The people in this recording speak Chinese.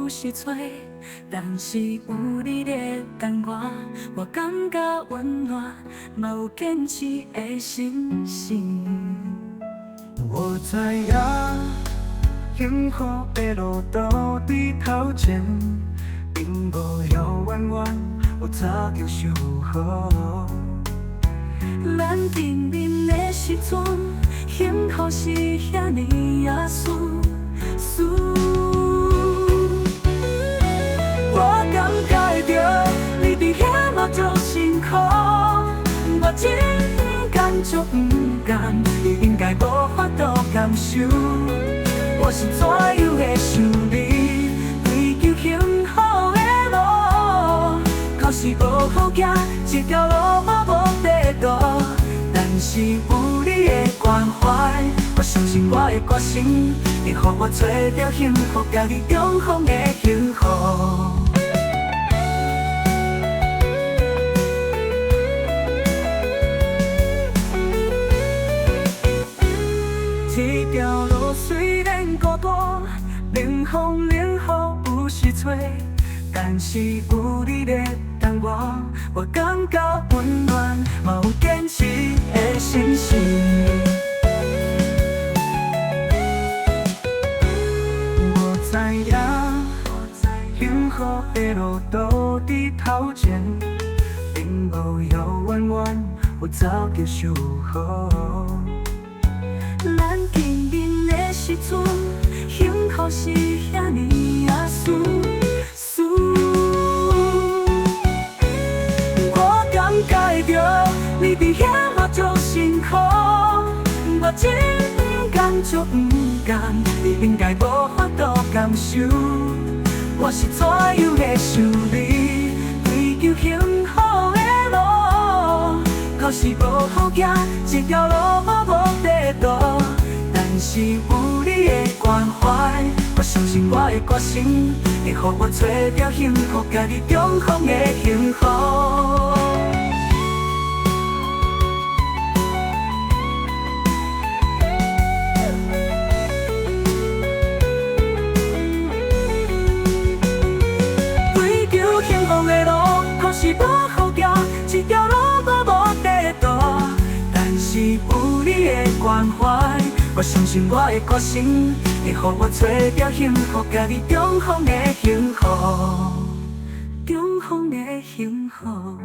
有时多，但是有你咧等我感觉温暖，嘛有坚持的心情。我知影，幸福的路都伫头前，并无遥远远，有早就想好。咱见面的时阵，幸福是遐尼啊顺。我感觉着你伫遐嘛足辛苦，我真甘足不甘，你应该无法度感受。我是怎样会想你？追求幸福的路，可是无好行，这条路我无地图。但是有你的关怀，我相信我的决心会予我找到幸福，家己中风的幸福。这条路虽然孤单，冷风冷雨有时吹，但是有你咧等我感觉温暖，嘛有坚持的心情。我知影，幸福的路都伫头前，并无遥远远，有早就想好。咱见面的时阵，幸福是遐尼啊顺。我感觉着你伫遐嘛足辛苦，我真甘足不甘，你应该无法度感受。我是怎样会想你？追求幸福的路，可是无好行，这条路我无地图。但是有你的关怀，我相信我的决心会予我找到幸福，家己中风的幸福。追求幸福的路，可是无好行，这条路我无地图。但是有你的关怀，我相信我的决心会予我找到幸福，家己中风的幸福，中风的幸福。